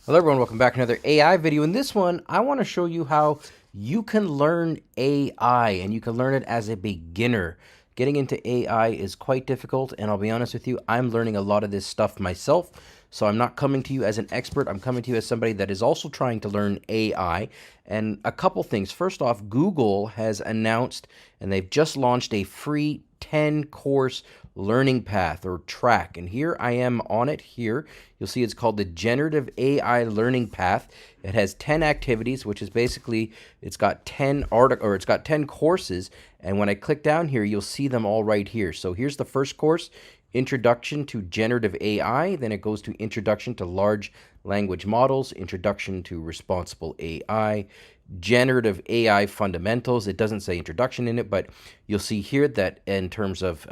Hello everyone, welcome back to another AI video. In this one, I want to show you how you can learn AI, and you can learn it as a beginner. Getting into AI is quite difficult, and I'll be honest with you, I'm learning a lot of this stuff myself. So I'm not coming to you as an expert, I'm coming to you as somebody that is also trying to learn AI. And a couple things. First off, Google has announced, and they've just launched a free 10-course learning path or track, and here I am on it. Here you'll see it's called the Generative AI Learning Path. It has 10 activities, which is basically it's got 10 courses, and when I click down here you'll see them all right here. So here's the first course, Introduction to Generative AI, then it goes to Introduction to Large Language Models, Introduction to Responsible AI, Generative AI Fundamentals. It doesn't say introduction in it, but you'll see here that in terms of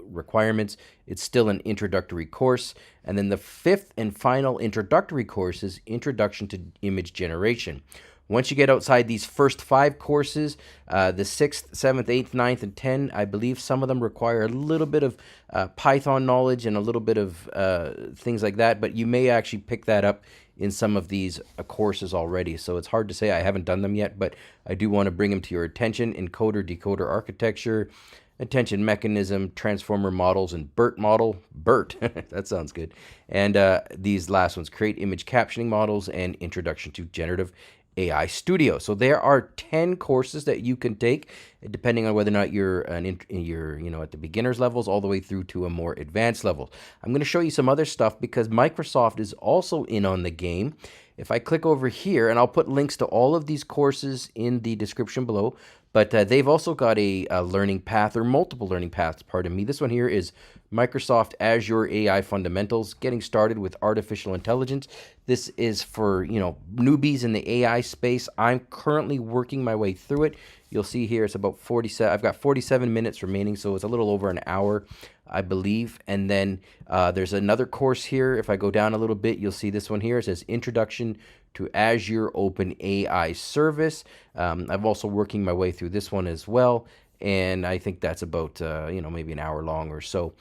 requirements, it's still an introductory course. And then the fifth and final introductory course is Introduction to Image Generation. Once you get outside these first 5 courses, the 6th, 7th, 8th, 9th, and 10, I believe some of them require a little bit of Python knowledge and a little bit of things like that, but you may actually pick that up in some of these courses already. So it's hard to say. I haven't done them yet, but I do want to bring them to your attention. Encoder, decoder architecture, attention mechanism, transformer models, and BERT model. BERT, that sounds good. And these last ones, create image captioning models and introduction to generative AI Studio. So there are 10 courses that you can take, depending on whether or not you're at the beginner's levels all the way through to a more advanced level. I'm going to show you some other stuff because Microsoft is also in on the game. If I click over here, and I'll put links to all of these courses in the description below, but they've also got a learning path, or multiple learning paths, pardon me. This one here is Microsoft Azure AI Fundamentals, getting started with artificial intelligence. This is for, newbies in the AI space. I'm currently working my way through it. You'll see here it's about 47. I've got 47 minutes remaining, so it's a little over an hour, I believe. And then there's another course here. If I go down a little bit, you'll see this one here. It says Introduction to Azure Open AI Service. I'm also working my way through this one as well, and I think that's about maybe an hour long or so.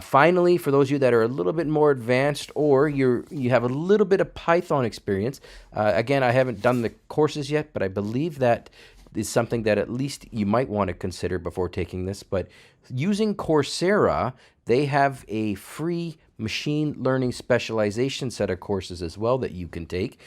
Finally, for those of you that are a little bit more advanced, or you have a little bit of Python experience, again, I haven't done the courses yet, but I believe that is something that at least you might want to consider before taking this. But using Coursera, they have a free machine learning specialization set of courses as well that you can take.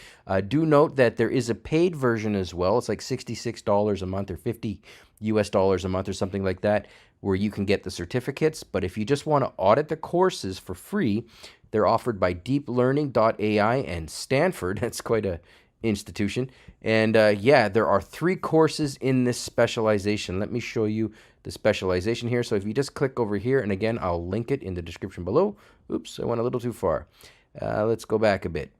Do note that there is a paid version as well. It's like $66 a month or $50 a month or something like that, where you can get the certificates. But if you just want to audit the courses for free, they're offered by deeplearning.ai and Stanford. That's quite a institution. And yeah, there are 3 courses in this specialization. Let me show you the specialization here. So if you just click over here, and again, I'll link it in the description below. Oops, I went a little too far. Let's go back a bit.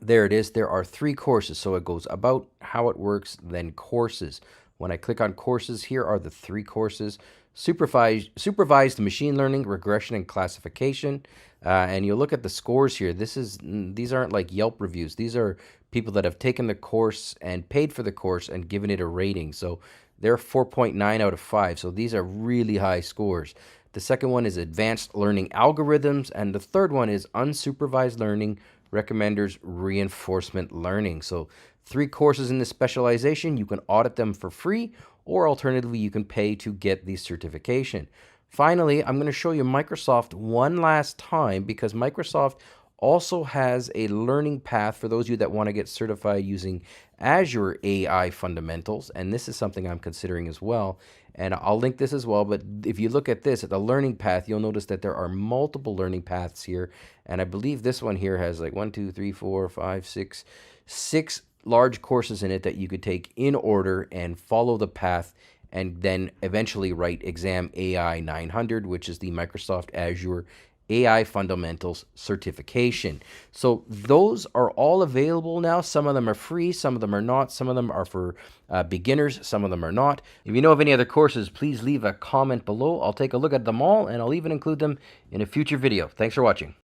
There it is. There are 3 courses. So it goes about, how it works, then courses. When I click on courses, here are the 3 courses. Supervised machine learning, regression, and classification. And you look at the scores here. These aren't like Yelp reviews. These are people that have taken the course and paid for the course and given it a rating. So they're 4.9 out of 5. So these are really high scores. The second one is advanced learning algorithms, and the third one is unsupervised learning, recommenders, reinforcement learning. So 3 courses in this specialization. You can audit them for free, or alternatively, you can pay to get the certification. Finally, I'm going to show you Microsoft one last time, because Microsoft also has a learning path for those of you that want to get certified using Azure AI Fundamentals, and this is something I'm considering as well. And I'll link this as well, but if you look at this, at the learning path, you'll notice that there are multiple learning paths here, and I believe this one here has like 6 large courses in it that you could take in order and follow the path, and then eventually write exam AI 900, which is the Microsoft Azure AI Fundamentals certification. So those are all available now. Some of them are free, some of them are not, some of them are for beginners, some of them are not. If you know of any other courses, please leave a comment below. I'll take a look at them all, and I'll even include them in a future video. Thanks for watching.